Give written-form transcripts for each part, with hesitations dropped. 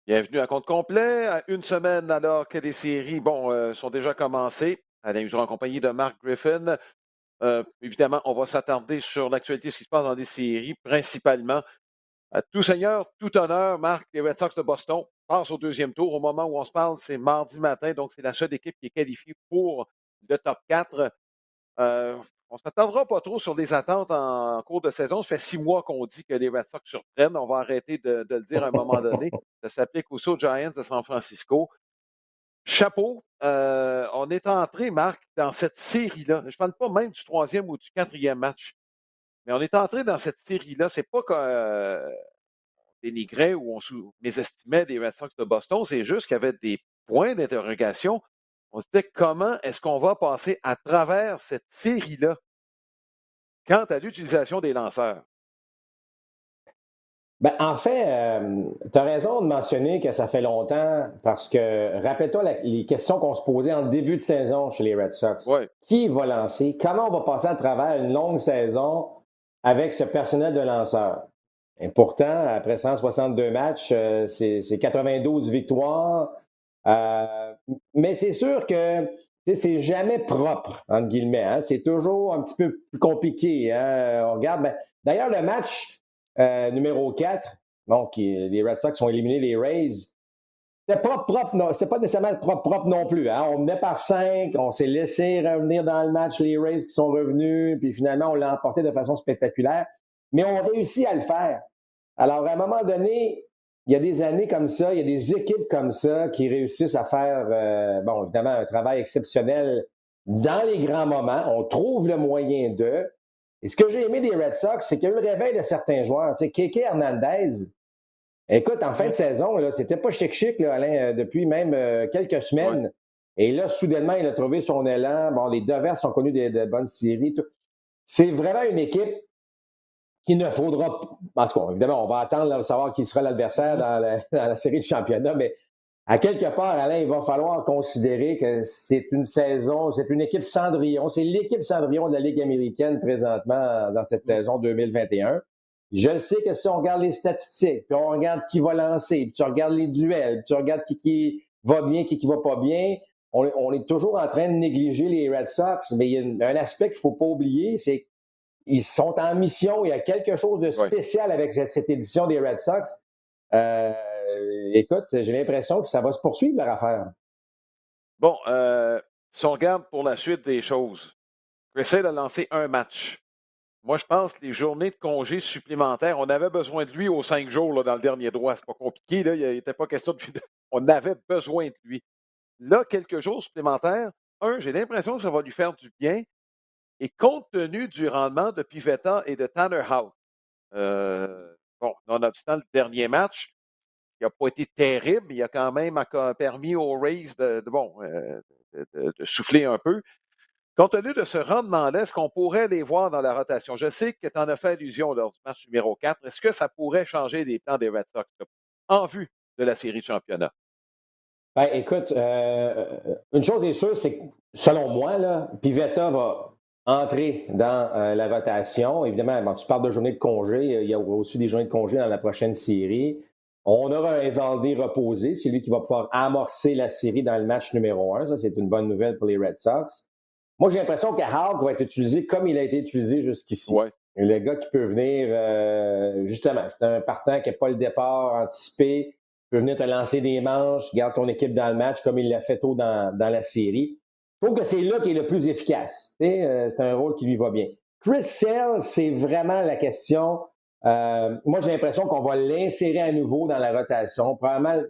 Bienvenue à compte complet. À une semaine alors que les séries, sont déjà commencées. Alain Useron en compagnie de Mark Griffin. Évidemment, on va s'attarder sur l'actualité, ce qui se passe dans les séries, principalement. À tout seigneur, tout honneur, Marc, les Red Sox de Boston passent au deuxième tour. Au moment où on se parle, c'est mardi matin, donc c'est la seule équipe qui est qualifiée pour le top 4. Euh, on ne s'attendra pas trop sur les attentes en cours de saison. Ça fait 6 mois qu'on dit que les Red Sox surprennent. On va arrêter de le dire à un moment donné. Ça s'applique aussi aux Giants de San Francisco. Chapeau, on est entré, Marc, dans cette série-là. Je ne parle pas même du troisième ou du quatrième match, mais on est entré dans cette série-là. C'est pas qu'on dénigrait ou on mésestimait les Red Sox de Boston, c'est juste qu'il y avait des points d'interrogation. On se disait comment est-ce qu'on va passer à travers cette série-là quant à l'utilisation des lanceurs. Ben, en fait, tu as raison de mentionner que ça fait longtemps parce que rappelle-toi les questions qu'on se posait en début de saison chez les Red Sox. Oui, Qui va lancer? Comment on va passer à travers une longue saison avec ce personnel de lanceurs? Et pourtant, après 162 matchs, c'est 92 victoires. Euh, mais c'est sûr que tu sais, c'est jamais propre, entre guillemets. Hein. C'est toujours un petit peu plus compliqué. Hein. On regarde. D'ailleurs, le match numéro 4, bon, les Red Sox ont éliminé les Rays. C'était pas propre, non, c'était pas nécessairement propre non plus. Hein. On menait par 5, on s'est laissé revenir dans le match les Rays qui sont revenus, puis finalement, on l'a emporté de façon spectaculaire. Mais on réussit à le faire. Alors, à un moment donné, il y a des années comme ça, il y a des équipes comme ça qui réussissent à faire, bon, évidemment, un travail exceptionnel dans les grands moments. On trouve le moyen de. Et ce que j'ai aimé des Red Sox, c'est qu'il y a eu le réveil de certains joueurs. Tu sais, Keke Hernandez, écoute, en fin de saison, là, c'était pas chic-chic, là, Alain, depuis même quelques oui. semaines. Et là, soudainement, il a trouvé son élan. Bon, les Devers sont connus de bonnes séries. C'est vraiment une équipe qu'il ne faudra. En tout cas, évidemment, on va attendre là, de savoir qui sera l'adversaire Mhm. dans la série de championnat, mais à quelque part, Alain, il va falloir considérer que c'est une saison, c'est une équipe Cendrillon. C'est l'équipe Cendrillon de la Ligue américaine présentement dans cette saison 2021. Je le sais que si on regarde les statistiques, puis on regarde qui va lancer, puis tu regardes les duels, puis tu regardes qui va bien, qui va pas bien, on est toujours en train de négliger les Red Sox, mais il y a un aspect qu'il ne faut pas oublier, c'est qu'ils sont en mission. Il y a quelque chose de Oui. spécial avec cette édition des Red Sox. Euh, Écoute, j'ai l'impression que ça va se poursuivre, leur affaire. Bon, si on regarde pour la suite des choses, essaie de lancer un match. Moi, je pense que les journées de congé supplémentaires, on avait besoin de lui aux 5 jours là, dans le dernier droit. C'est pas compliqué, là. Il n'était pas question de. On avait besoin de lui. Là, quelques jours supplémentaires, j'ai l'impression que ça va lui faire du bien. Et compte tenu du rendement de Pivetta et de Tanner Houck, nonobstant le dernier match, il n'a pas été terrible, mais il a quand même permis aux Rays de souffler un peu. Compte tenu de ce rendement-là, est-ce qu'on pourrait les voir dans la rotation? Je sais que tu en as fait allusion lors du match numéro 4. Est-ce que ça pourrait changer les plans des Red Sox là, en vue de la série de championnat? Ben, écoute, une chose est sûre, c'est que selon moi, là, Pivetta va entrer dans la rotation. Évidemment, bon, tu parles de journée de congé. Il y a aussi des journées de congé dans la prochaine série. On aura un Evaldi reposé. C'est lui qui va pouvoir amorcer la série dans le match numéro 1. Ça, c'est une bonne nouvelle pour les Red Sox. Moi, j'ai l'impression que Houck va être utilisé comme il a été utilisé jusqu'ici. Oui. Le gars qui peut venir, justement, c'est un partant qui n'a pas le départ anticipé, peut venir te lancer des manches, garde ton équipe dans le match comme il l'a fait tôt dans la série. Je trouve que c'est là qu'il est le plus efficace. C'est un rôle qui lui va bien. Chris Sale, c'est vraiment la question. Moi, j'ai l'impression qu'on va l'insérer à nouveau dans la rotation. Probablement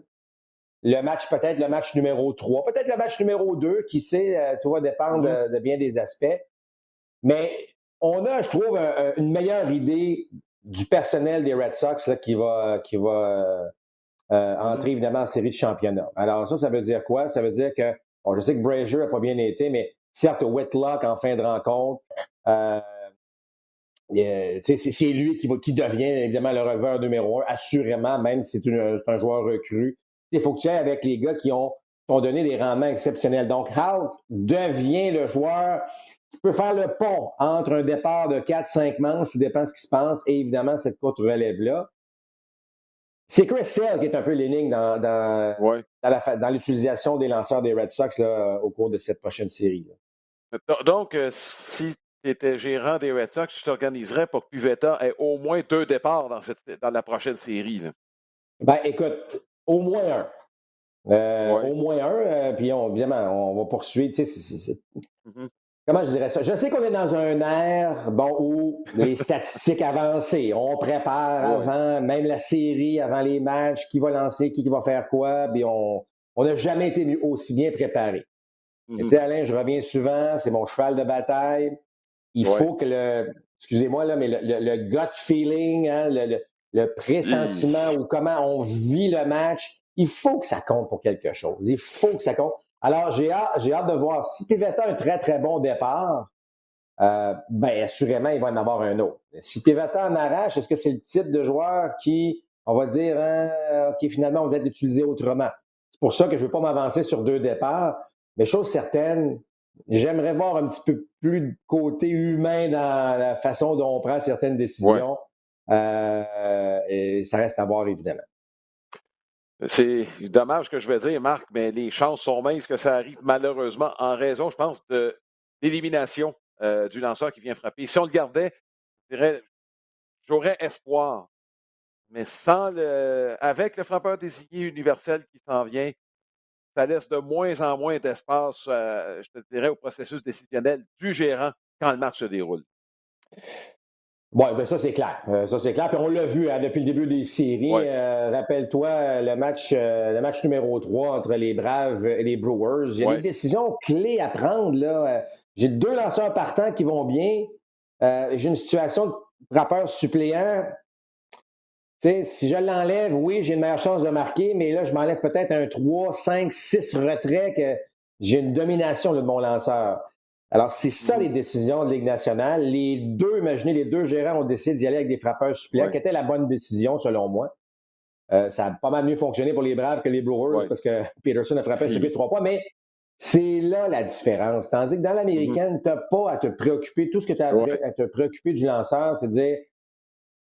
peut-être le match numéro 3, peut-être le match numéro 2, qui sait, tout va dépendre Mhm. de bien des aspects. Mais on a, je trouve, une meilleure idée du personnel des Red Sox là, qui va Mhm. entrer évidemment en série de championnat. Alors ça veut dire quoi? Ça veut dire que, bon, je sais que Brazier n'a pas bien été, mais certes, Whitlock en fin de rencontre, euh, c'est lui qui devient évidemment le releveur numéro 1, assurément, même si c'est un joueur recru. Il faut que tu ailles avec les gars qui t'ont donné des rendements exceptionnels. Donc, Houck devient le joueur qui peut faire le pont entre un départ de 4-5 manches, tout dépend de ce qui se passe, et évidemment cette courte relève-là. C'est Chris Sale qui est un peu l'énigme Ouais. dans l'utilisation des lanceurs des Red Sox là, au cours de cette prochaine série. Donc, si tu étais gérant des Red Sox, tu t'organiserais pour que Pivetta ait au moins 2 départs dans la prochaine série. Là. Ben, écoute, au moins un. Ouais. Au moins un, puis évidemment, on va poursuivre. Mhm. Comment je dirais ça? Je sais qu'on est dans un air où les statistiques avancées, on prépare Ouais. avant, même la série, avant les matchs, qui va lancer, qui va faire quoi, puis on n'a jamais été aussi bien préparé. Tu Mhm. sais, Alain, je reviens souvent, c'est mon cheval de bataille. Il Ouais. faut que excusez-moi, là, mais le gut feeling, hein, le Hi. pressentiment ou comment on vit le match, il faut que ça compte pour quelque chose. Il faut que ça compte. Alors, j'ai hâte de voir. Si Pivetta a un très, très bon départ, ben, assurément, il va en avoir un autre. Si Pivetta en arrache, est-ce que c'est le type de joueur qui, on va dire, hein, OK, finalement, on va peut-être l'utiliser autrement? C'est pour ça que je ne veux pas m'avancer sur 2 départs. Mais chose certaine, j'aimerais voir un petit peu plus de côté humain dans la façon dont on prend certaines Ouais. décisions. Et ça reste à voir, évidemment. C'est dommage que je vais dire, Marc, mais les chances sont minces que ça arrive malheureusement en raison, je pense, de l'élimination du lanceur qui vient frapper. Si on le gardait, je dirais, j'aurais espoir. Mais avec le frappeur désigné universel qui s'en vient, ça laisse de moins en moins d'espace, je te dirais, au processus décisionnel du gérant quand le match se déroule. Oui, ben ça c'est clair. Ça c'est clair. Puis on l'a vu hein, depuis le début des séries. Oui, Rappelle-toi le match numéro 3 entre les Braves et les Brewers. Il y a des oui, décisions clés à prendre. Là. J'ai 2 lanceurs partants qui vont bien. J'ai une situation de frappeur suppléant. Tu sais, si je l'enlève, oui, j'ai une meilleure chance de marquer, mais là, je m'enlève peut-être un 3, 5, 6 retraits que j'ai une domination là, de mon lanceur. Alors, c'est ça mhm, les décisions de Ligue nationale. Imaginez, les 2 gérants ont décidé d'y aller avec des frappeurs suppléants, oui, qui était la bonne décision, selon moi. Ça a pas mal mieux fonctionné pour les Braves que les Brewers oui. parce que Peterson a frappé un circuit de 3 points, mais c'est là la différence. Tandis que dans Mhm, l'américaine, tu n'as pas à te préoccuper. Tout ce que tu as ouais, à te préoccuper du lanceur, c'est de dire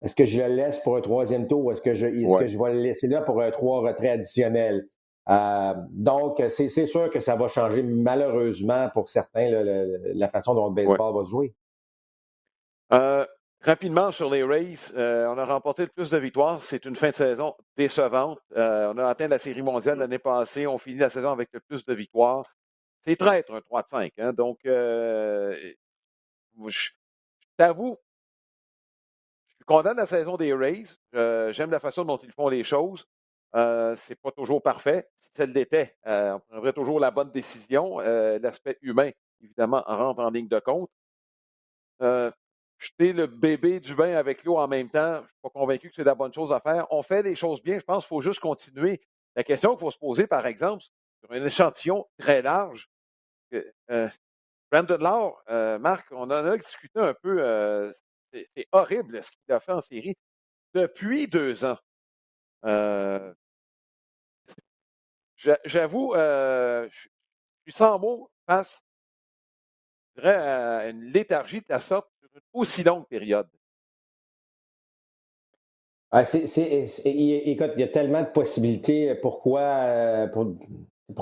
est-ce que je le laisse pour un troisième tour ou est-ce que ouais. je vais le laisser là pour un 3 retraits additionnels? Donc, c'est sûr que ça va changer malheureusement pour certains la façon dont le Ouais. baseball va se jouer. Euh, Rapidement sur les Rays, on a remporté le plus de victoires. C'est une fin de saison décevante. On a atteint la Série mondiale l'année passée. On finit la saison avec le plus de victoires. C'est traître, un 3-5. Hein? Donc, je t'avoue, je suis content de la saison des Rays. J'aime la façon dont ils font les choses. C'est pas toujours parfait. Si ça l'était, on prendrait toujours la bonne décision. L'aspect humain, évidemment, rentre en ligne de compte. Euh, Jeter le bébé du bain avec l'eau en même temps, je ne suis pas convaincu que c'est la bonne chose à faire. On fait les choses bien, je pense qu'il faut juste continuer. La question qu'il faut se poser, par exemple, sur un échantillon très large, euh, Brandon Law, Marc, on en a discuté un peu, c'est horrible ce qu'il a fait en série depuis 2 ans. Euh, J'avoue, je suis sans mots face, je dirais, à une léthargie de la sorte sur une aussi longue période. Écoute, il y a tellement de possibilités. Pour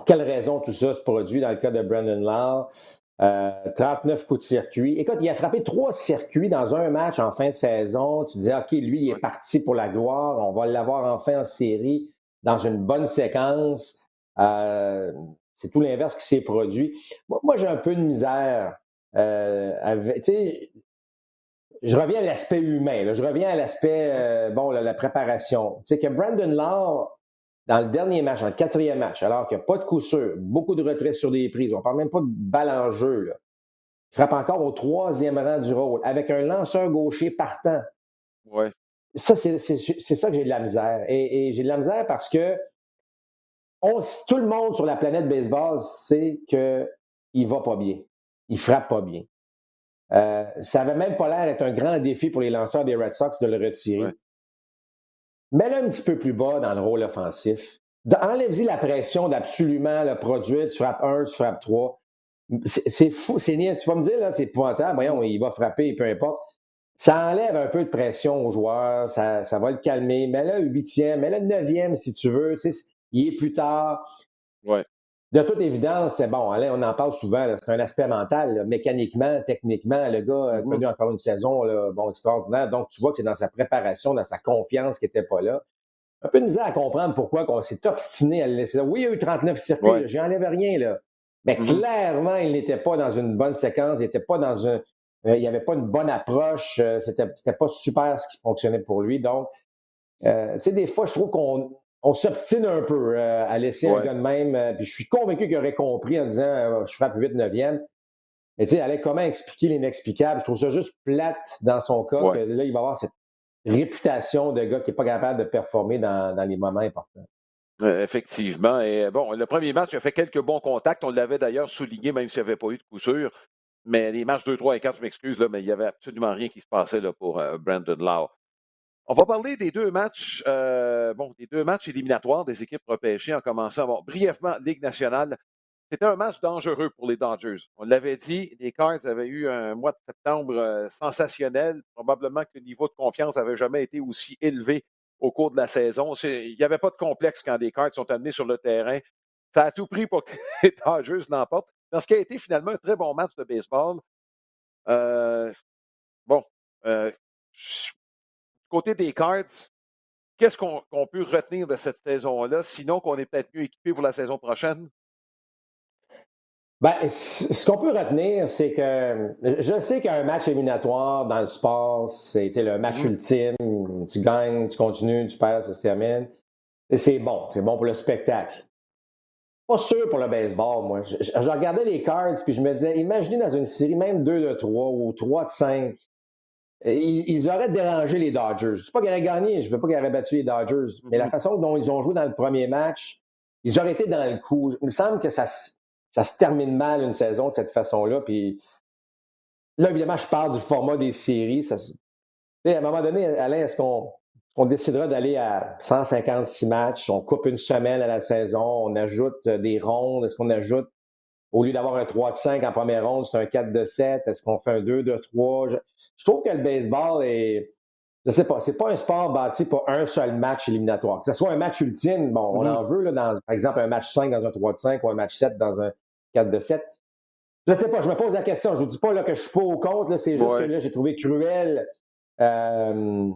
quelles raisons tout ça se produit dans le cas de Brandon Lau? 39 coups de circuit. Écoute, il a frappé 3 circuits dans un match en fin de saison. Tu dis, OK, lui, il est Ouais. parti pour la gloire. On va l'avoir enfin en série dans une bonne séquence. C'est tout l'inverse qui s'est produit. Moi, j'ai un peu de misère tu sais, je reviens à l'aspect humain. Là. Je reviens à l'aspect, la préparation. Tu sais, que Brandon Law, dans le dernier match, dans le 4e match, alors qu'il n'y a pas de coup sûr, beaucoup de retraits sur des prises, on ne parle même pas de balle en jeu, là. Il frappe encore au 3e rang du rôle, avec un lanceur gaucher partant. Ouais. Ça, c'est ça que j'ai de la misère. Et j'ai de la misère parce que tout le monde sur la planète baseball sait qu'il ne va pas bien. Il ne frappe pas bien. Ça n'avait même pas l'air d'être un grand défi pour les lanceurs des Red Sox de le retirer. Ouais. Mets-le un petit peu plus bas dans le rôle offensif. Enlève-y la pression d'absolument le produire. Tu frappes 1, tu frappes 3. C'est fou. Tu vas me dire, là, c'est épouvantable. Voyons, il va frapper, peu importe. ça enlève un peu de pression aux joueurs, ça va le calmer. Mais là, 8e, mais là, 9e, si tu veux, tu sais, il est plus tard. Ouais. De toute évidence, c'est bon, Alain, on en parle souvent, là, c'est un aspect mental, là, mécaniquement, techniquement, le gars a connu encore une saison là, bon, extraordinaire. Donc, tu vois que c'est dans sa préparation, dans sa confiance qui n'était pas là. Un peu de misère à comprendre pourquoi on s'est obstiné à le laisser là. Oui, il y a eu 39 circuits, Ouais. là, j'y enlève rien, là. Mais clairement, il n'était pas dans une bonne séquence, il n'était pas dans un. Il n'y avait pas une bonne approche, c'était pas super ce qui fonctionnait pour lui. Donc, tu sais, des fois, je trouve qu'on s'obstine un peu à laisser un Ouais. gars de même. Puis je suis convaincu qu'il aurait compris en disant je frappe 8 9e. Mais tu sais, Alex, comment expliquer l'inexplicable? Je trouve ça juste plate dans son cas que Ouais. là, il va avoir cette réputation de gars qui n'est pas capable de performer dans les moments importants. Effectivement. Et bon, le premier match a fait quelques bons contacts. On l'avait d'ailleurs souligné, même s'il n'y avait pas eu de coup sûr. Mais les matchs 2, 3 et 4, je m'excuse, là, mais il n'y avait absolument rien qui se passait là, pour Brandon Lau. On va parler des deux matchs, des deux matchs éliminatoires des équipes repêchées en commençant. Bon, brièvement, Ligue nationale. C'était un match dangereux pour les Dodgers. On l'avait dit, les Cards avaient eu un mois de septembre sensationnel. Probablement que le niveau de confiance n'avait jamais été aussi élevé au cours de la saison. Il n'y avait pas de complexe quand les Cards sont amenés sur le terrain. Ça a tout pris pour que les Dodgers l'emportent. Dans ce qui a été finalement un très bon match de baseball. Euh, bon, du côté des Cards, qu'est-ce qu'on peut retenir de cette saison-là, sinon qu'on est peut-être mieux équipé pour la saison prochaine? Ben, ce qu'on peut retenir, c'est que je sais qu'un match éliminatoire dans le sport, c'est le match Mhm. ultime. Tu gagnes, tu continues, tu perds, ça se termine. Et c'est bon. C'est bon pour le spectacle. Pas sûr pour le baseball, moi. Je regardais les Cards, puis je me disais, imaginez dans une série, même 2 de 3 ou 3 de 5, ils auraient dérangé les Dodgers. Je ne dis pas qu'ils auraient gagné, je ne veux pas qu'ils auraient battu les Dodgers, mais la Mhm. façon dont ils ont joué dans le premier match, ils auraient été dans le coup. Il me semble que ça se termine mal une saison de cette façon-là. Puis là, évidemment, je parle du format des séries. À un moment donné, Alain, est-ce qu'on décidera d'aller à 156 matchs? On coupe une semaine à la saison, on ajoute des rondes. Est-ce qu'on ajoute, au lieu d'avoir un 3 de 5 en première ronde, c'est un 4 de 7? Est-ce qu'on fait un 2 de 3? Je trouve que le baseball est, je sais pas, c'est pas un sport bâti pour un seul match éliminatoire. Que ce soit un match ultime, bon, on Mhm. en veut, là, par exemple, un match 5 dans un 3 de 5 ou un match 7 dans un 4 de 7. Je sais pas, je me pose la question. Je vous dis pas là, que je suis pas au compte, là, c'est juste que Ouais, là, j'ai trouvé cruel euh,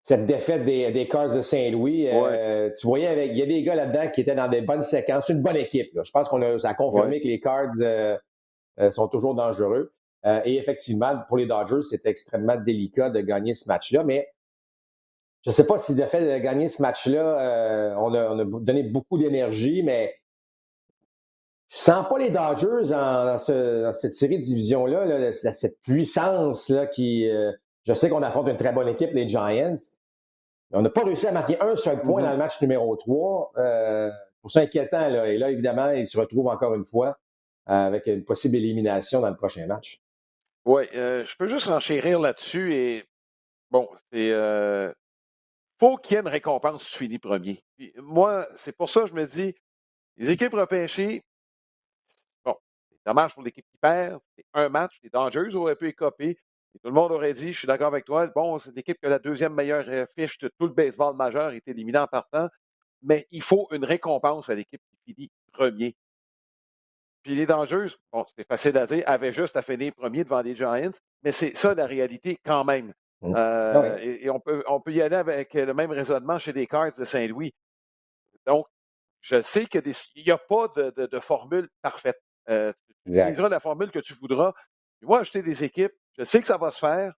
cette défaite des Cards de Saint-Louis. ouais, Tu voyais, il y a des gars là-dedans qui étaient dans des bonnes séquences. C'est une bonne équipe, là. Je pense ça a ouais. confirmé que les Cards sont toujours dangereux. Et effectivement, pour les Dodgers, c'était extrêmement délicat de gagner ce match-là. Mais je ne sais pas si le fait de gagner ce match-là, on a donné beaucoup d'énergie, mais je sens pas les Dodgers dans cette série de divisions-là, là, cette puissance-là qui. Je sais qu'on affronte une très bonne équipe, les Giants. On n'a pas réussi à marquer un seul point dans Mhm. le match numéro 3. Pour ça inquiétant, là. Et là, évidemment, ils se retrouvent encore une fois avec une possible élimination dans le prochain match. Ouais, je peux juste renchérir là-dessus et bon, faut qu'il y ait une récompense si tu finis premier. Puis moi, c'est pour ça que je me dis, les équipes repêchées, bon, c'est dommage pour l'équipe qui perd, c'est un match, les Dodgers auraient pu écoper, et tout le monde aurait dit, je suis d'accord avec toi, bon, c'est l'équipe qui a la deuxième meilleure fiche de tout le baseball majeur, est éliminée en partant, mais il faut une récompense à l'équipe qui finit premier. Puis les Dodgers, bon, c'était facile à dire, avaient juste à finir premier devant les Giants, mais c'est ça la réalité quand même. Mm. Ah oui, Et on peut y aller avec le même raisonnement chez les Cards de Saint-Louis. Donc, je sais qu'il n'y a pas de formule parfaite. Tu exact. utiliseras la formule que tu voudras. Tu vas acheter des équipes. Je sais que ça va se faire.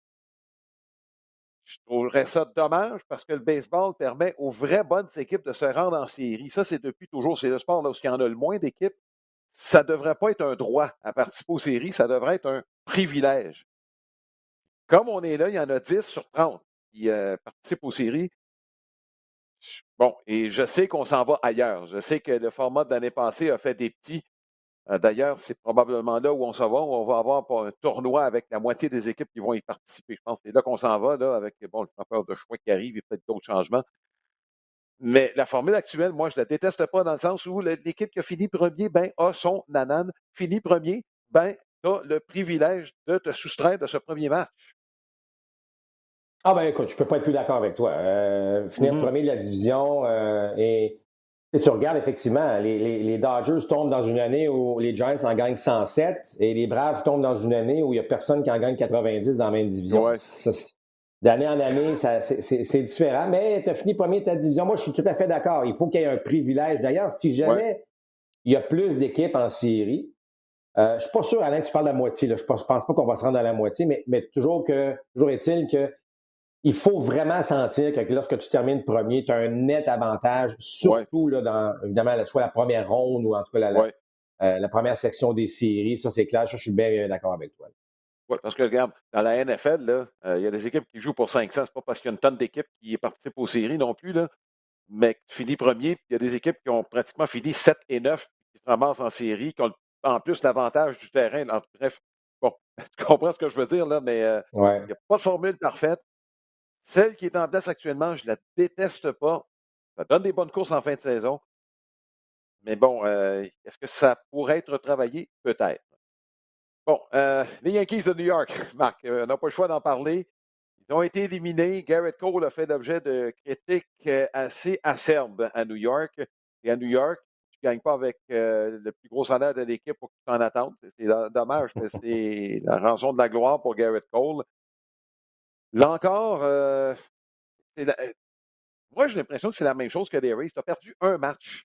Je trouverais ça dommage parce que le baseball permet aux vraies bonnes équipes de se rendre en série. Ça, c'est depuis toujours. C'est le sport là, où il y en a le moins d'équipes. Ça ne devrait pas être un droit à participer aux séries. Ça devrait être un privilège. Comme on est là, il y en a 10 sur 30 qui participent aux séries. Bon, et je sais qu'on s'en va ailleurs. Je sais que le format de l'année passée a fait des petits. D'ailleurs, c'est probablement là où on s'en va. On va avoir pas un tournoi avec la moitié des équipes qui vont y participer. Je pense que c'est là qu'on s'en va, là, avec bon, le frappeur de choix qui arrive et peut-être d'autres changements. Mais la formule actuelle, moi, je la déteste pas dans le sens où l'équipe qui a fini premier, ben, a son nanane. Fini premier, ben, tu as le privilège de te soustraire de ce premier match. Ah ben écoute, je peux pas être plus d'accord avec toi. Finir Mhm. premier de la division et tu regardes effectivement, les Dodgers tombent dans une année où les Giants en gagnent 107 et les Braves tombent dans une année où il n'y a personne qui en gagne 90 dans la même division. Ouais, D'année en année, c'est différent, mais tu as fini premier de ta division. Moi, je suis tout à fait d'accord. Il faut qu'il y ait un privilège. D'ailleurs, si ouais, jamais il y a plus d'équipes en série, je ne suis pas sûr, Alain, que tu parles de la moitié. Là. Je ne pense pas qu'on va se rendre à la moitié, mais toujours est-il que il faut vraiment sentir que lorsque tu termines premier, tu as un net avantage, ouais, surtout là, dans, évidemment, soit la première ronde ou en tout cas ouais. la première section des séries. Ça, c'est clair. Ça, je suis bien d'accord avec toi. Ouais, parce que regarde, dans la NFL, là, il y a des équipes qui jouent pour 500. C'est pas parce qu'il y a une tonne d'équipes qui participent aux séries non plus, là, mais que tu finis premier. Puis il y a des équipes qui ont pratiquement fini 7 et 9, qui se ramassent en série, qui ont en plus l'avantage du terrain. Bref, bon, tu comprends ce que je veux dire, là, mais Ouais. il n'y a pas de formule parfaite. Celle qui est en place actuellement, je la déteste pas. Ça donne des bonnes courses en fin de saison. Mais bon, est-ce que ça pourrait être travaillé? Peut-être. Bon, les Yankees de New York, Marc, on n'a pas le choix d'en parler. Ils ont été éliminés. Garrett Cole a fait l'objet de critiques assez acerbes à New York. Et à New York, tu ne gagnes pas avec le plus gros salaire de l'équipe pour que tu t'en attendes. C'est dommage, mais c'est la rançon de la gloire pour Garrett Cole. Là encore, c'est la- moi, j'ai l'impression que c'est la même chose que les Rays. Tu as perdu un match.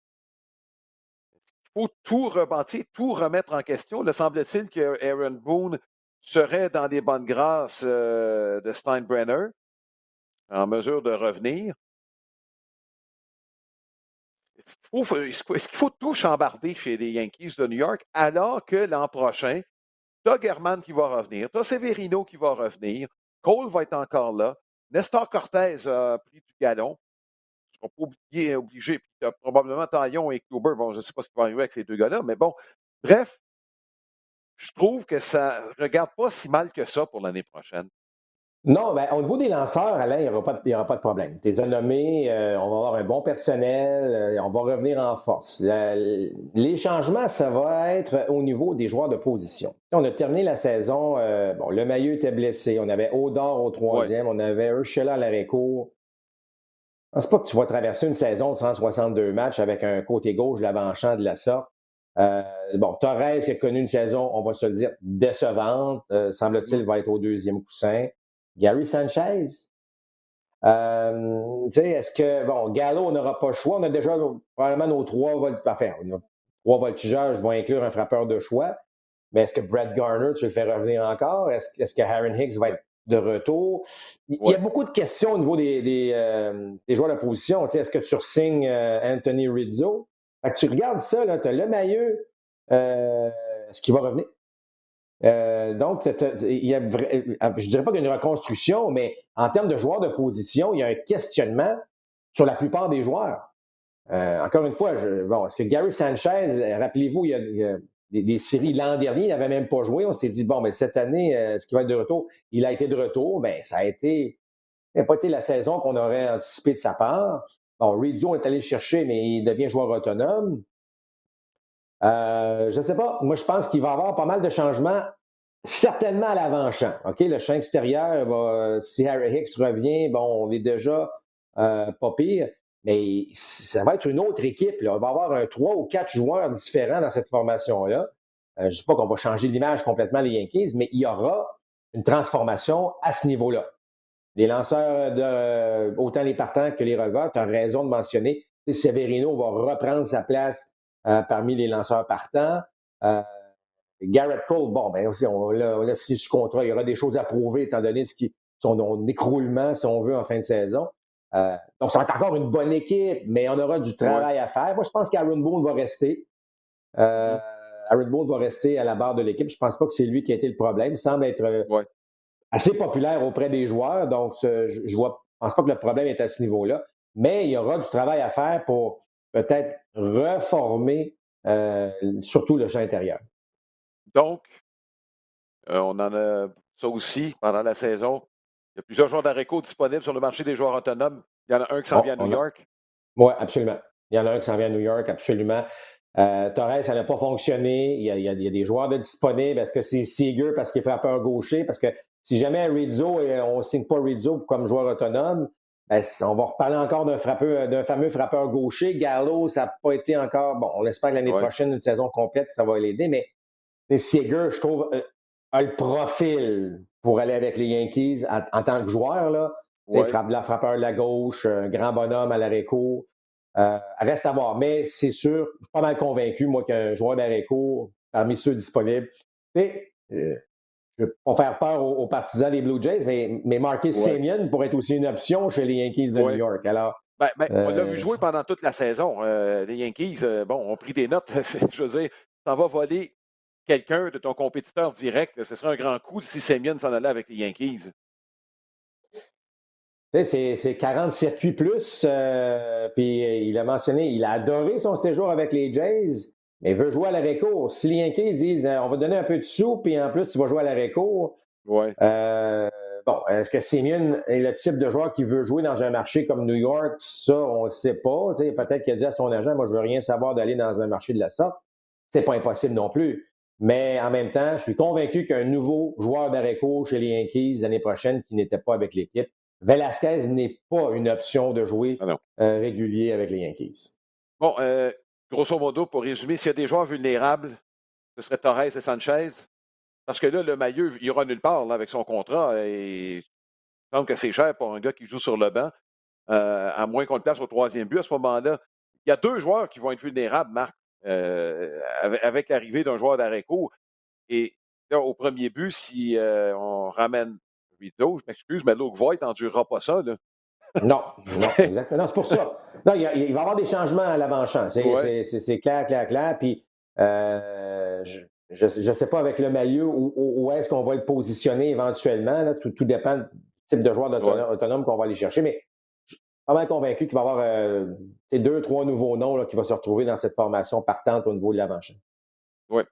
Il faut tout rebâtir, tout remettre en question. Le semble-t-il que Aaron Boone serait dans les bonnes grâces de Steinbrenner, en mesure de revenir. Est-ce qu'il faut tout chambarder chez les Yankees de New York, alors que l'an prochain, tu as German qui va revenir, tu as Severino qui va revenir, Cole va être encore là, Nestor Cortez a pris du galon, je ne pas obligé, puis tu as probablement Taillon et Kluber, bon, je ne sais pas ce qui va arriver avec ces deux gars-là, mais bon, bref, je trouve que ça ne regarde pas si mal que ça pour l'année prochaine. Non, ben, au niveau des lanceurs, Alain, il y aura pas de problème. Tu les as nommés, on va avoir un bon personnel, on va revenir en force. Les changements, ça va être au niveau des joueurs de position. On a terminé la saison, bon, le Maillot était blessé, on avait Odor au Oui, troisième, on avait Urshela à l'arrêt-court. Je pense pas que tu vas traverser une saison de 162 matchs avec un côté gauche de l'avant-champ de la sorte. Euh, bon, Torres qui a connu une saison, on va se le dire, décevante. Semble-t-il, mhm, va être au deuxième coussin. Gary Sanchez. Tu sais, est-ce que, bon, Gallo, on n'aura pas le choix. On a déjà probablement nos enfin, on a trois voltigeurs, je vais inclure un frappeur de choix. Mais est-ce que Brett Garner, tu le fais revenir encore? Est-ce que Aaron Hicks va oui, être de retour? Il y oui, a beaucoup de questions au niveau des joueurs de position. Tu sais, est-ce que tu re-signes Anthony Rizzo? Fait que tu regardes ça, tu as le maillot, est-ce qu'il va revenir? Donc, je dirais pas qu'il y a une reconstruction, mais en termes de joueurs de position, il y a un questionnement sur la plupart des joueurs. Encore une fois, bon, est-ce que Gary Sanchez, rappelez-vous, il y a des séries l'an dernier, il n'avait même pas joué. On s'est dit, bon, mais cette année, est-ce qu'il va être de retour? Il a été de retour, mais ça n'a pas été la saison qu'on aurait anticipé de sa part. Bon, Rizzo est allé le chercher, mais il devient joueur autonome. Je ne sais pas. Moi, je pense qu'il va y avoir pas mal de changements, certainement à l'avant-champ. OK? Le champ extérieur, si Harry Hicks revient, bon, on est déjà pas pire. Mais ça va être une autre équipe. Là. On va avoir un 3 ou 4 joueurs différents dans cette formation-là. Je ne dis pas qu'on va changer l'image complètement les Yankees, mais il y aura une transformation à ce niveau-là. Les lanceurs, autant les partants que les releveurs, tu as raison de mentionner. Severino va reprendre sa place parmi les lanceurs partants. Euh, Garrett Cole, bon, ben aussi, on l'a signé sous contrat. Il y aura des choses à prouver étant donné son écroulement, si on veut, en fin de saison. Donc, ça va être encore une bonne équipe, mais on aura du oui, travail à faire. Moi, je pense qu'Aaron Boone va rester. Euh, mhm, Aaron Boone va rester à la barre de l'équipe. Je ne pense pas que c'est lui qui a été le problème. Il semble être oui. assez populaire auprès des joueurs. Donc, je pense pas que le problème est à ce niveau-là. Mais il y aura du travail à faire pour peut-être reformer surtout le champ intérieur. Donc, on en a ça aussi pendant la saison. Il y a plusieurs joueurs d'Areco disponibles sur le marché des joueurs autonomes. Il y en a un qui s'en vient à New York. Oui, absolument. Il y en a un qui s'en vient à New York, absolument. Torres, ça n'a pas fonctionné. Il y a des joueurs de disponibles. Est-ce que c'est Seager parce qu'il est frappeur gaucher? Parce que si jamais Rizzo, on ne signe pas Rizzo comme joueur autonome, ben, on va reparler encore d'un fameux frappeur gaucher. Gallo, ça n'a pas été encore. Bon, on espère que l'année Ouais. prochaine, une saison complète, ça va l'aider, mais Seager, je trouve, a le profil pour aller avec les Yankees en tant que joueur, là. Ouais. Frappeur de la gauche, un grand bonhomme à l'arrêt-court. Reste à voir. Mais c'est sûr, je suis pas mal convaincu, moi, qu'un joueur d'arrêt-court, parmi ceux disponibles, je ne veux pas faire peur aux partisans des Blue Jays, mais Marcus Semien pourrait être aussi une option chez les Yankees de New York. Alors, on l'a vu jouer pendant toute la saison. Les Yankees, ont pris des notes. Je veux dire, tu vas voler quelqu'un de ton compétiteur direct. Ce serait un grand coup si Semien s'en allait avec les Yankees. C'est 40 circuits plus. Puis il a mentionné, il a adoré son séjour avec les Jays, mais il veut jouer à l'arrêt-court. Si les Yankees disent, on va donner un peu de sous, puis en plus, tu vas jouer à l'arrêt-court. Est-ce que Semien est le type de joueur qui veut jouer dans un marché comme New York? Ça, on ne sait pas. Peut-être qu'il a dit à son agent, moi, je ne veux rien savoir d'aller dans un marché de la sorte. C'est pas impossible non plus. Mais en même temps, je suis convaincu qu'un nouveau joueur d'arrêt-court chez les Yankees l'année prochaine qui n'était pas avec l'équipe, Velasquez n'est pas une option de jouer régulier avec les Yankees. Bon, grosso modo, pour résumer, s'il y a des joueurs vulnérables, ce serait Torres et Sanchez. Parce que là, le Maillot, il ira nulle part là, avec son contrat. Et il semble que c'est cher pour un gars qui joue sur le banc, à moins qu'on le place au troisième but à ce moment-là. Il y a 2 joueurs qui vont être vulnérables, Marc, avec l'arrivée d'un joueur d'arrêt-court. Et là, au premier but, si on ramène Rizzo, je m'excuse, mais Luke Voigt n'endurera pas ça. Là. Non, exactement. Non, c'est pour ça. Non, il va y avoir des changements à l'avant-champ. C'est clair. Puis, je ne sais pas avec le Maillot où est-ce qu'on va le positionner éventuellement. Là. Tout dépend du type de joueur autonome qu'on va aller chercher. Mais je suis pas mal convaincu qu'il va y avoir 2, 3 nouveaux noms là, qui vont se retrouver dans cette formation partante au niveau de l'avant-champ. Oui.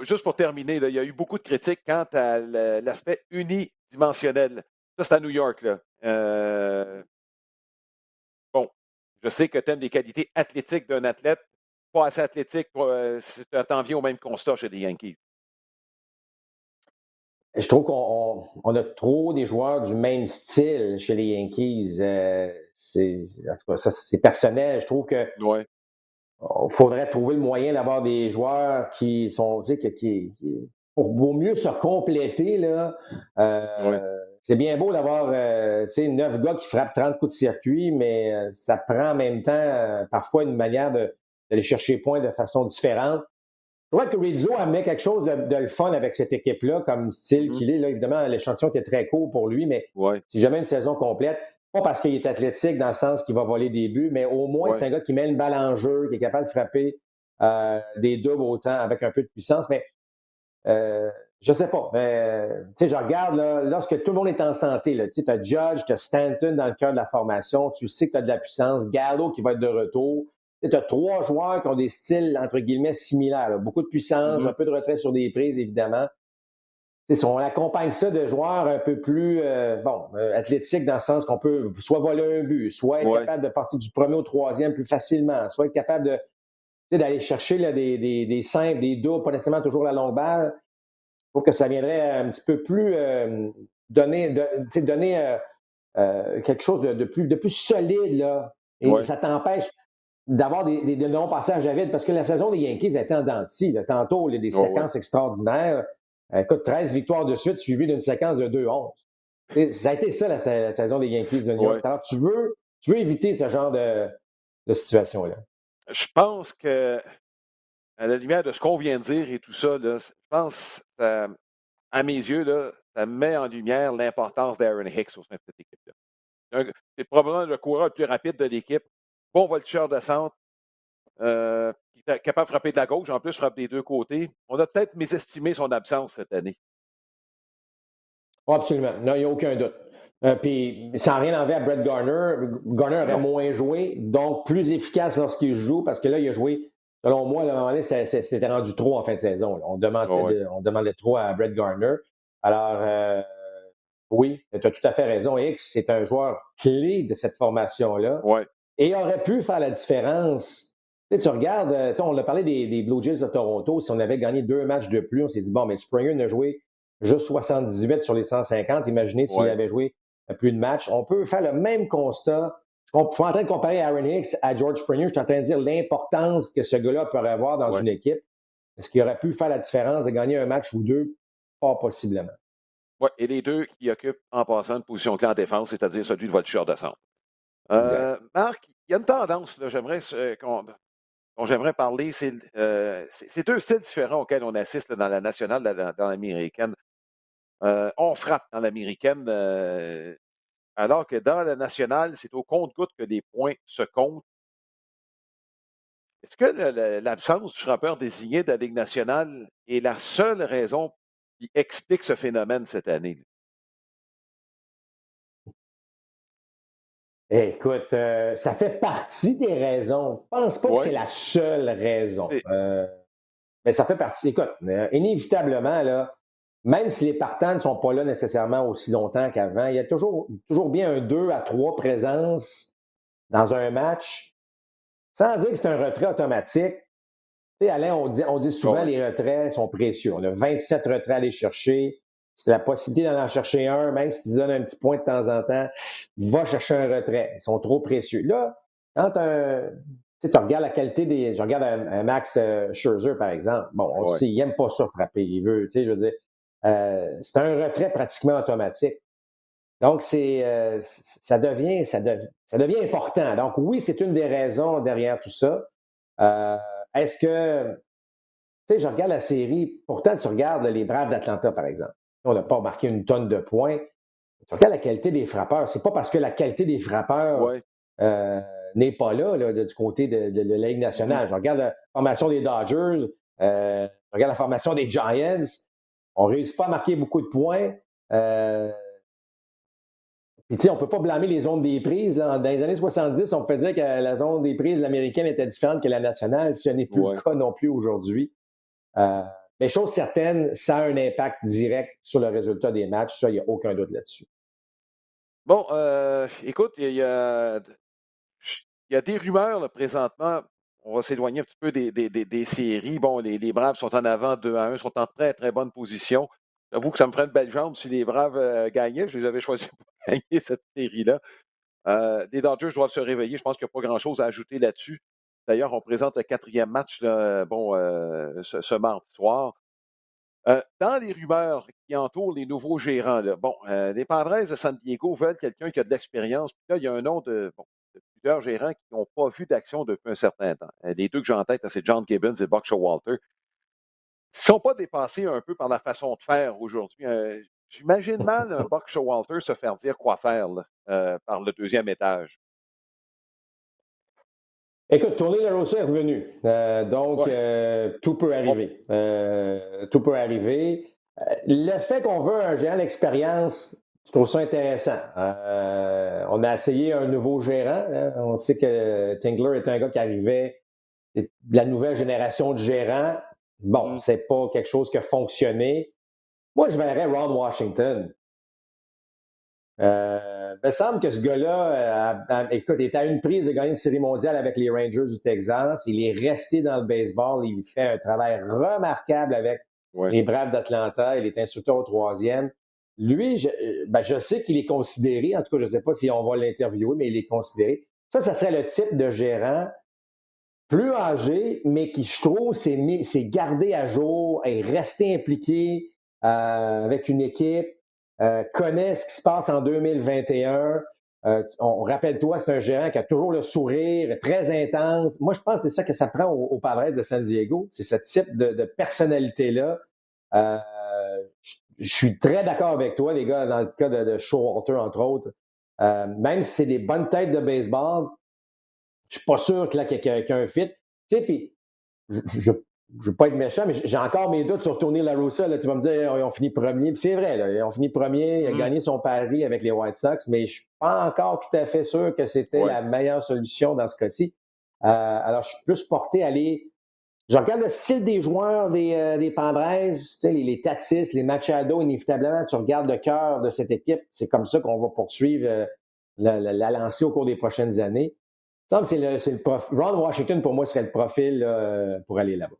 Juste pour terminer, là, il y a eu beaucoup de critiques quant à l'aspect unidimensionnel. Ça, c'est à New York. Là. Bon, je sais que tu aimes les qualités athlétiques d'un athlète. Pas assez athlétique, tu t'en viens au même constat chez les Yankees. Je trouve qu'on a trop des joueurs du même style chez les Yankees. En tout cas, ça, c'est personnel. Je trouve que il faudrait trouver le moyen d'avoir des joueurs qui sont, pour mieux se compléter, là. C'est bien beau d'avoir, 9 gars qui frappent 30 coups de circuit, mais ça prend en même temps, parfois, une manière d'aller chercher point de façon différente. Je crois que Rizzo amenait quelque chose de le fun avec cette équipe-là, comme style qu'il est. Là, évidemment, l'échantillon était très court pour lui, mais si jamais une saison complète, pas parce qu'il est athlétique dans le sens qu'il va voler des buts, mais au moins, c'est un gars qui met une balle en jeu, qui est capable de frapper des doubles autant avec un peu de puissance. Mais je sais pas. Je regarde, là, lorsque tout le monde est en santé, tu as Judge, tu as Stanton dans le cœur de la formation, tu sais que tu as de la puissance, Gallo qui va être de retour. Tu as 3 joueurs qui ont des styles, entre guillemets, similaires. Là. Beaucoup de puissance, un peu de retrait sur des prises, évidemment. On accompagne ça de joueurs un peu plus athlétiques dans le sens qu'on peut soit voler un but, soit être capable de partir du premier au troisième plus facilement, soit être capable d'aller chercher là, des simples, des doubles, pas nécessairement toujours la longue balle. Je trouve que ça viendrait un petit peu plus donner quelque chose de plus solide. Là. Et ça t'empêche d'avoir des longs passages à vide, parce que la saison des Yankees a été en dents de scie. Tantôt, il y a des séquences extraordinaires. Écoute, 13 victoires de suite suivies d'une séquence de 2-11. Ça a été ça, la saison des Yankees de New York. Alors, tu veux éviter ce genre de situation-là. Je pense que, à la lumière de ce qu'on vient de dire et tout ça, là, je pense, à mes yeux, là, ça met en lumière l'importance d'Aaron Hicks au sein de cette équipe-là. C'est probablement le coureur le plus rapide de l'équipe. Bon voltigeur de centre. Qui est capable de frapper de la gauche, en plus, frappe des 2 côtés. On a peut-être mésestimé son absence cette année. Oh, absolument. Non, il n'y a aucun doute. Puis, sans rien enlever à Brett Garner, Garner aurait moins joué, donc plus efficace lorsqu'il joue, parce que là, il a joué, selon moi, à un moment donné, c'était rendu trop en fin de saison. Là. On demandait trop à Brett Garner. Alors, oui, tu as tout à fait raison. X, c'est un joueur clé de cette formation-là. Et aurait pu faire la différence. Tu regardes, on a parlé des Blue Jays de Toronto. Si on avait gagné 2 matchs de plus, on s'est dit, bon, mais Springer n'a joué juste 78 sur les 150. Imaginez s'il Ouais. avait joué plus de matchs. On peut faire le même constat. Je suis en train de comparer Aaron Hicks à George Springer. Je suis en train de dire l'importance que ce gars-là pourrait avoir dans Ouais. une équipe. Est-ce qu'il aurait pu faire la différence de gagner un match ou deux? Pas possiblement. Ouais. Et les deux qui occupent en passant une position clé en défense, c'est-à-dire celui de voltigeur de centre. Exact. Marc, il y a une tendance là, dont j'aimerais parler, c'est deux styles différents auxquels on assiste là, dans la nationale, dans l'américaine. On frappe dans l'américaine, alors que dans la nationale, c'est au compte-goutte que les points se comptent. Est-ce que l'absence du frappeur désigné de la Ligue nationale est la seule raison qui explique ce phénomène cette année? Écoute, ça fait partie des raisons. Je pense pas que c'est Oui, la seule raison. c'est Mais ça fait partie. Écoute, inévitablement, là, même si les partants ne sont pas là nécessairement aussi longtemps qu'avant, il y a toujours bien un 2 à 3 présences dans un match, sans dire que c'est un retrait automatique. Tu sais, Alain, on dit souvent oui, les retraits sont précieux. On a 27 retraits à aller chercher. C'est la possibilité d'en chercher un, même si tu donnes un petit point de temps en temps, va chercher un retrait. Ils sont trop précieux. Là, quand tu regardes la qualité je regarde un Max Scherzer, par exemple. Bon, on le oui. sait, il n'aime pas ça frapper. Il veut, tu sais, je veux dire, c'est un retrait pratiquement automatique. Donc, ça devient important. Donc, oui, c'est une des raisons derrière tout ça. Euh, Est-ce que tu sais, je regarde la série, pourtant tu regardes les Braves d'Atlanta, par exemple. On n'a pas marqué une tonne de points. Tu regardes la qualité des frappeurs. C'est pas parce que la qualité des frappeurs Ouais. euh, n'est pas là, du côté de la Ligue Mhm. nationale. Je regarde la formation des Dodgers, je regarde la formation des Giants. On ne réussit pas à marquer beaucoup de points. Euh, Puis, tu sais, on ne peut pas blâmer les zones des prises. Là. Dans les années 70, on peut dire que la zone des prises américaine était différente que la nationale. Ce n'est plus le Ouais. cas non plus aujourd'hui. Euh, mais chose certaine, ça a un impact direct sur le résultat des matchs. Ça, il n'y a aucun doute là-dessus. Bon, écoute, il y a des rumeurs là, présentement. On va s'éloigner un petit peu des séries. Bon, les Braves sont en avant 2-1, sont en très, très bonne position. J'avoue que ça me ferait une belle jambe si les Braves gagnaient. Je les avais choisis pour gagner cette série-là. Les Dodgers doivent se réveiller. Je pense qu'il n'y a pas grand-chose à ajouter là-dessus. D'ailleurs, on présente le quatrième match là, bon, ce mardi soir. Dans les rumeurs qui entourent les nouveaux gérants, là, bon, les Padres de San Diego veulent quelqu'un qui a de l'expérience. Puis là, il y a un nom de plusieurs gérants qui n'ont pas vu d'action depuis un certain temps. Les deux que j'ai en tête, là, c'est John Gibbons et Buck Showalter. Ils ne sont pas dépassés un peu par la façon de faire aujourd'hui. J'imagine mal un Buck Showalter se faire dire quoi faire là, par le deuxième étage. Écoute, Tony La Rosa est revenu. Donc, Ouais, tout peut bon, arriver. Tout peut arriver. Le fait qu'on veut un gérant d'expérience, je trouve ça intéressant. On a essayé un nouveau gérant. Hein. On sait que Tingler est un gars qui arrivait de la nouvelle génération de gérants. Bon, mhm, c'est pas quelque chose qui a fonctionné. Moi, je verrais Ron Washington. Il me semble que ce gars-là, écoute, il est à une prise de gagner une série mondiale avec les Rangers du Texas. Il est resté dans le baseball. Il fait un travail remarquable avec ouais, les Braves d'Atlanta. Il est instructeur au troisième. Lui, je sais qu'il est considéré. En tout cas, je ne sais pas si on va l'interviewer, mais il est considéré. Ça serait le type de gérant plus âgé, mais qui, je trouve, s'est gardé à jour, est resté impliqué avec une équipe, connaît ce qui se passe en 2021. Rappelle-toi, c'est un gérant qui a toujours le sourire, très intense. Moi, je pense que c'est ça que ça prend aux Padres de San Diego. C'est ce type de personnalité-là. Euh, je suis très d'accord avec toi, les gars, dans le cas de Showalter, entre autres. Même si c'est des bonnes têtes de baseball, je suis pas sûr que là, qu'il y a un fit. Tu sais, puis, je ne veux pas être méchant, mais j'ai encore mes doutes sur Tony La Russa. Là. Tu vas me dire, ils ont fini premier. Puis c'est vrai, là, ils ont fini premier. Il a mhm, gagné son pari avec les White Sox, mais je ne suis pas encore tout à fait sûr que c'était ouais. la meilleure solution dans ce cas-ci. Alors, je suis plus porté à aller. Je regarde le style des joueurs des Padres, tu sais, les Tatis, les Machado, inévitablement, tu regardes le cœur de cette équipe. C'est comme ça qu'on va poursuivre la lancée au cours des prochaines années. Ça me semble que Ron Washington, pour moi, serait le profil pour aller là-bas.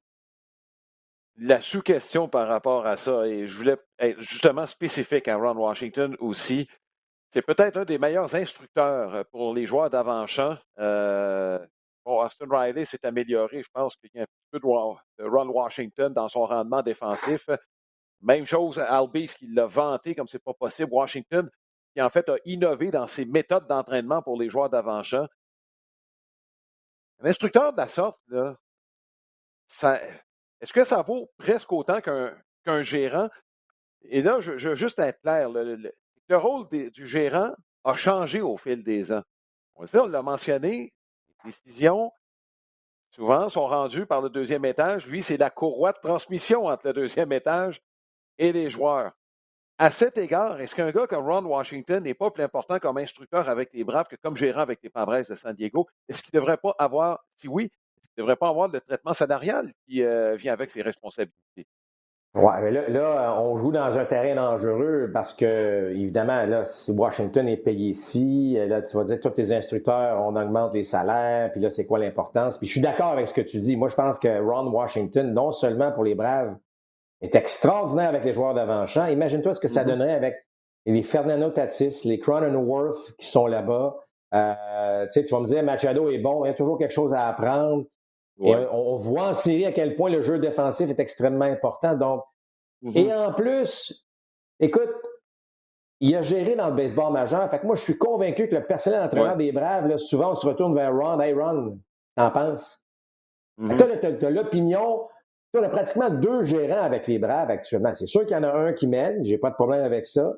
la sous-question par rapport à ça, et je voulais être justement spécifique à Ron Washington aussi, c'est peut-être un des meilleurs instructeurs pour les joueurs d'avant-champ. Bon, Austin Riley s'est amélioré. Je pense qu'il y a un petit peu de Ron Washington dans son rendement défensif. Même chose à Albies qui l'a vanté comme c'est pas possible. Washington, qui en fait a innové dans ses méthodes d'entraînement pour les joueurs d'avant-champ. Un instructeur de la sorte, là, est-ce que ça vaut presque autant qu'un gérant? Et là, je veux juste être clair, le rôle du gérant a changé au fil des ans. On l'a mentionné, les décisions, souvent, sont rendues par le deuxième étage. Lui, c'est la courroie de transmission entre le deuxième étage et les joueurs. À cet égard, est-ce qu'un gars comme Ron Washington n'est pas plus important comme instructeur avec les Braves que comme gérant avec les Padres de San Diego? Est-ce qu'il ne devrait pas avoir, si oui, est-ce qu'il ne devrait pas avoir le traitement salarial qui vient avec ses responsabilités? Ouais, mais là, on joue dans un terrain dangereux parce que, évidemment, là, si Washington est payé ici, là, tu vas dire que tous tes instructeurs, on augmente les salaires, puis là, c'est quoi l'importance? Puis je suis d'accord avec ce que tu dis. Moi, je pense que Ron Washington, non seulement pour les Braves, est extraordinaire avec les joueurs d'avant-champ. Imagine-toi ce que ça Mhm. donnerait avec les Fernando Tatis, les Cronenworth qui sont là-bas. Tu sais, tu vas me dire, Machado est bon, il y a toujours quelque chose à apprendre. Et Ouais. on voit en série à quel point le jeu défensif est extrêmement important. Donc, et Mhm. en plus, écoute, il a géré dans le baseball majeur. Fait que moi, je suis convaincu que le personnel Ouais. entraîneur des Braves, là, souvent, on se retourne vers Ron. Hey, Ron, t'en penses? Mhm. Tu as l'opinion. On a pratiquement deux gérants avec les Braves actuellement. C'est sûr qu'il y en a un qui mène, j'ai pas de problème avec ça,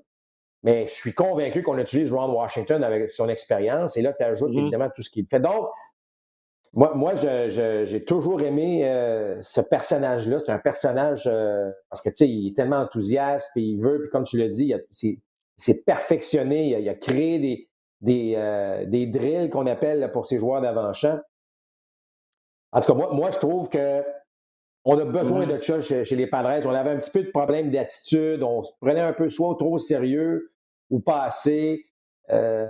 mais je suis convaincu qu'on utilise Ron Washington avec son expérience, et là, tu ajoutes Mhm. évidemment tout ce qu'il fait. Donc, moi j'ai toujours aimé ce personnage-là. C'est un personnage, parce que, tu sais, il est tellement enthousiaste, puis il veut, puis comme tu l'as dit, il s'est perfectionné, il a créé des drills qu'on appelle là, pour ses joueurs d'avant-champ. En tout cas, moi je trouve que on a besoin Mhm. de ça chez les Padres. On avait un petit peu de problème d'attitude. On se prenait un peu soit trop au sérieux ou pas assez. Euh,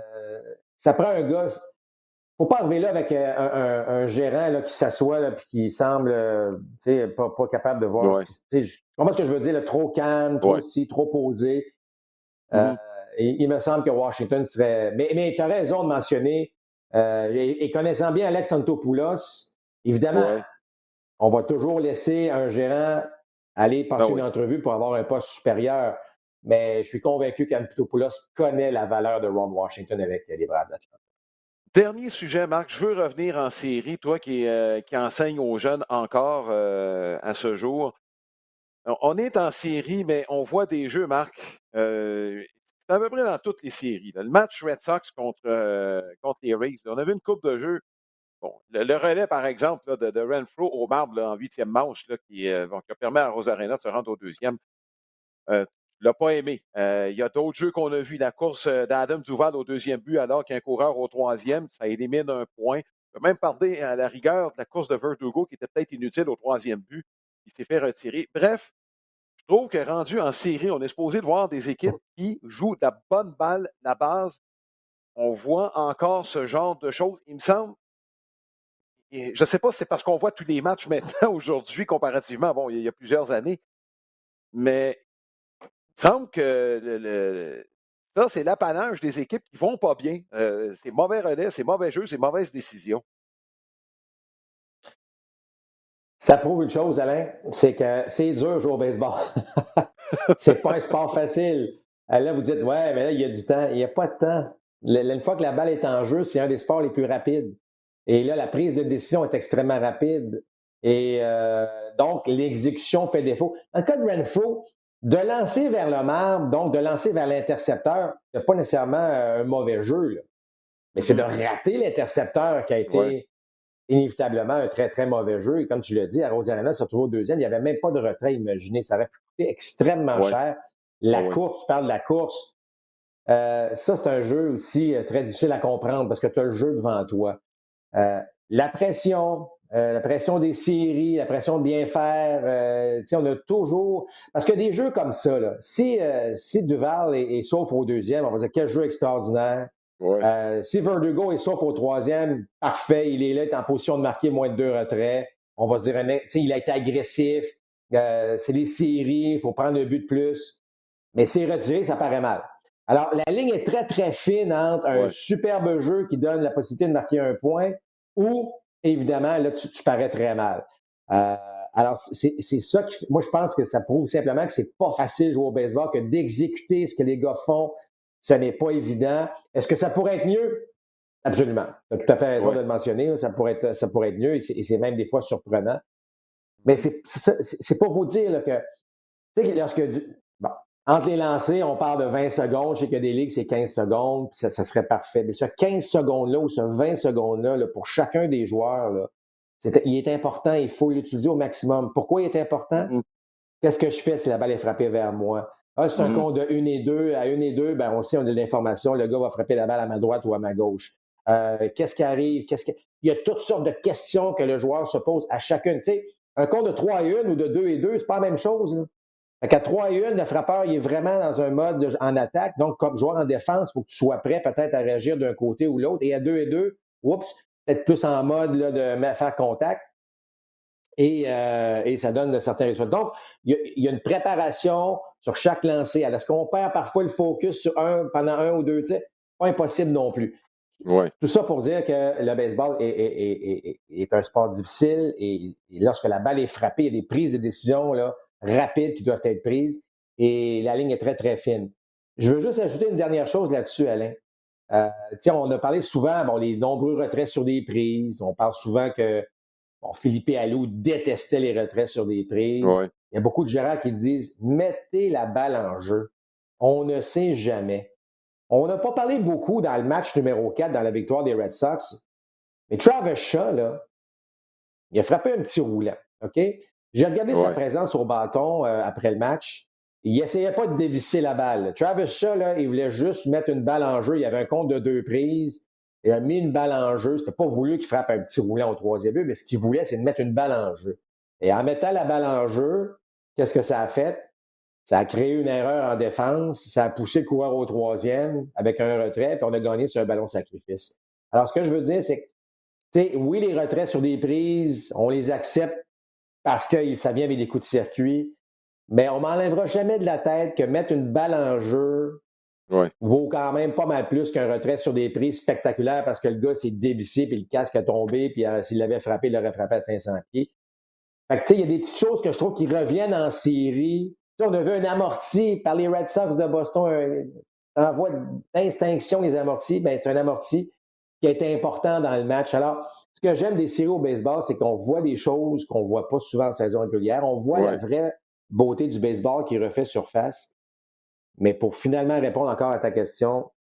Ça prend un gars. Faut pas arriver là avec un gérant là, qui s'assoit et qui semble pas capable de voir ce Ouais. qui se. Comment est-ce que je veux dire? Là, trop calme, trop Ouais. ci, trop posé. Euh, Mhm. et il me semble que Washington serait. Mais tu as raison de mentionner, et connaissant bien Alex Antopoulos, évidemment, Ouais. on va toujours laisser un gérant aller Ah passer une oui. entrevue pour avoir un poste supérieur. Mais je suis convaincu qu'Antopoulos connaît la valeur de Ron Washington avec les Braves d'Atlanta. Dernier sujet, Marc, je veux revenir en série, toi qui enseigne aux jeunes encore à ce jour. On est en série, mais on voit des jeux, Marc. C'est à peu près dans toutes les séries, là. Le match Red Sox contre les Rays, là, on avait une coupe de jeu. Bon, le relais, par exemple, là, de Renfro au marbre là, en huitième manche, là, qui a permis à Rosarena de se rendre au deuxième. Tu l'as pas aimé. Il y a d'autres jeux qu'on a vus. La course d'Adam Duval au deuxième but, alors qu'un coureur au troisième, ça élimine un point. On peut même parler à la rigueur de la course de Verdugo, qui était peut-être inutile au troisième but, qui s'est fait retirer. Bref, je trouve que rendu en série, on est supposé de voir des équipes qui jouent de la bonne balle, la base. On voit encore ce genre de choses. Il me semble, et je ne sais pas si c'est parce qu'on voit tous les matchs maintenant, aujourd'hui, comparativement, bon, il y a plusieurs années, mais il me semble que ça, c'est l'apanage des équipes qui vont pas bien. C'est mauvais relais, c'est mauvais jeu, c'est mauvaise décision. Ça prouve une chose, Alain, c'est que c'est dur de jouer au baseball. C'est pas un sport facile. Là, vous dites, ouais, mais là, il y a du temps. Il n'y a pas de temps. Une fois que la balle est en jeu, c'est un des sports les plus rapides. Et là, la prise de décision est extrêmement rapide. Et donc, l'exécution fait défaut. Dans le cas de Renfro, de lancer vers le marbre, donc de lancer vers l'intercepteur, c'est pas nécessairement un mauvais jeu, là. Mais c'est de Mhm. rater l'intercepteur qui a Ouais, été inévitablement un très, très mauvais jeu. Et comme tu l'as dit, à Rosarena se retrouve au deuxième. Il n'y avait même pas de retrait, imaginez. Ça aurait coûté extrêmement ouais, cher. ouais, La ouais. course, tu parles de la course. Ça, c'est un jeu aussi très difficile à comprendre parce que tu as le jeu devant toi. Euh, la pression des séries, la pression de bien faire. On a toujours. Parce que des jeux comme ça, là, si Duval est sauf au deuxième, on va dire quel jeu extraordinaire. Ouais. Si Verdugo est sauf au troisième, parfait, il est là, il est en position de marquer moins de deux retraits. On va dire, il a été agressif. c'est les séries, il faut prendre un but de plus. Mais c'est retiré, ça paraît mal. Alors, la ligne est très, très fine entre un Ouais. superbe jeu qui donne la possibilité de marquer un point ou, évidemment, là, tu parais très mal. Euh, alors, c'est ça qui, moi, je pense que ça prouve simplement que c'est pas facile de jouer au baseball, que d'exécuter ce que les gars font, ce n'est pas évident. Est-ce que ça pourrait être mieux? Absolument. Tu as tout à fait raison de Ouais. le mentionner. Là, ça pourrait être mieux et c'est même des fois surprenant. Mais c'est pour vous dire là, que tu sais, lorsque, bon, entre les lancers, on parle de 20 secondes. Je sais qu'il y a des ligues, c'est 15 secondes, puis ça serait parfait. Mais ce 15 secondes-là ou ce 20 secondes-là, là, pour chacun des joueurs, là, il est important, il faut l'utiliser au maximum. Pourquoi il est important? Mhm. Qu'est-ce que je fais si la balle est frappée vers moi? Ah, c'est un Mhm. compte de 1 et 2. À 1 et 2, ben, on sait, on a de l'information. Le gars va frapper la balle à ma droite ou à ma gauche. Qu'est-ce qui arrive? Il y a toutes sortes de questions que le joueur se pose à chacune. Tu sais, un compte de 3 et 1 ou de 2 et 2, c'est pas la même chose. Là. Fait qu'à 3 et 1, le frappeur, il est vraiment dans un mode en attaque. Donc, comme joueur en défense, il faut que tu sois prêt peut-être à réagir d'un côté ou l'autre. Et à 2 et 2, oups, peut-être plus en mode là, de faire contact. Et ça donne de certains résultats. Donc, il y a une préparation sur chaque lancé. Est-ce qu'on perd parfois le focus sur pendant un ou deux tirs? Pas impossible non plus. Ouais. Tout ça pour dire que le baseball est un sport difficile et lorsque la balle est frappée, il y a des prises de décision là, rapides qui doivent être prises et la ligne est très, très fine. Je veux juste ajouter une dernière chose là-dessus, Alain. On a parlé souvent, bon, les nombreux retraits sur des prises. On parle souvent que bon, Philippe Alou détestait les retraits sur des prises. Ouais. Il y a beaucoup de gérants qui disent mettez la balle en jeu. On ne sait jamais. On n'a pas parlé beaucoup dans le match numéro 4 dans la victoire des Red Sox, mais Travis Shaw, là, il a frappé un petit roulant. OK? J'ai regardé sa Ouais. présence au bâton après le match. Il essayait pas de dévisser la balle. Travis Shaw, là, il voulait juste mettre une balle en jeu. Il y avait un compte de 2 prises. Il a mis une balle en jeu. C'était pas voulu qu'il frappe un petit roulant au troisième but, mais ce qu'il voulait, c'est de mettre une balle en jeu. Et en mettant la balle en jeu, qu'est-ce que ça a fait? Ça a créé une erreur en défense. Ça a poussé le coureur au troisième avec un retrait, puis on a gagné sur un ballon de sacrifice. Alors, ce que je veux dire, c'est que oui, les retraits sur des prises, on les accepte parce que ça vient avec des coups de circuit, mais on m'enlèvera jamais de la tête que mettre une balle en jeu Ouais. vaut quand même pas mal plus qu'un retrait sur des prises spectaculaires parce que le gars s'est dévissé puis le casque a tombé puis s'il l'avait frappé, il l'aurait frappé à 500 pieds. Fait que, tu sais, il y a des petites choses que je trouve qui reviennent en série. On a vu un amorti par les Red Sox de Boston, un envoi d'extinction des amortis. Ben, c'est un amorti qui a été important dans le match. Alors, ce que j'aime des séries au baseball, c'est qu'on voit des choses qu'on ne voit pas souvent en saison régulière. On voit la Ouais. vraie beauté du baseball qui refait surface. Mais pour finalement répondre encore à ta question,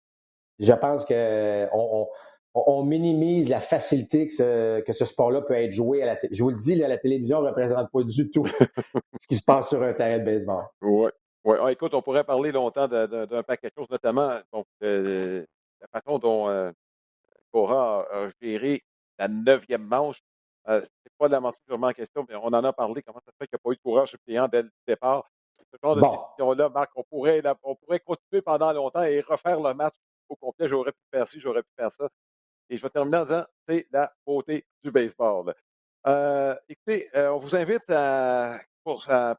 je pense qu'on minimise la facilité que ce sport-là peut être joué à la Je vous le dis, là, la télévision ne représente pas du tout ce qui se passe sur un terrain de baseball. Ouais. Ouais. Ah, écoute, on pourrait parler longtemps d'un paquet de choses, notamment donc, la façon dont Cora a géré la 9e manche. C'est pas la mention purement en question, mais on en a parlé. Comment ça se fait qu'il n'y a pas eu de coureur suppléant dès le départ? Ce genre de Bon, décision-là, Marc, on pourrait continuer pendant longtemps et refaire le match au complet. J'aurais pu faire ci, j'aurais pu faire ça. Et je vais terminer en disant, c'est la beauté du baseball. Écoutez, on vous invite à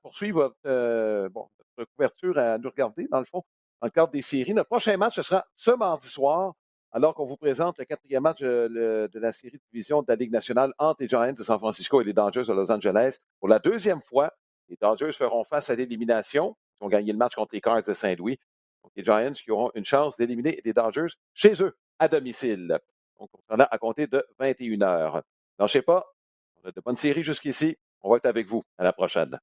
poursuivre votre couverture, à nous regarder, dans le fond, dans le cadre des séries. Notre prochain match, ce sera ce mardi soir, alors qu'on vous présente le quatrième match de la série de division de la Ligue nationale entre les Giants de San Francisco et les Dodgers de Los Angeles. Pour la deuxième fois, les Dodgers feront face à l'élimination. Ils ont gagné le match contre les Cards de Saint-Louis. Donc, les Giants qui auront une chance d'éliminer les Dodgers chez eux, à domicile. Donc, on sera là à compter de 21 heures. Ne lâchez pas. On a de bonnes séries jusqu'ici. On va être avec vous. À la prochaine.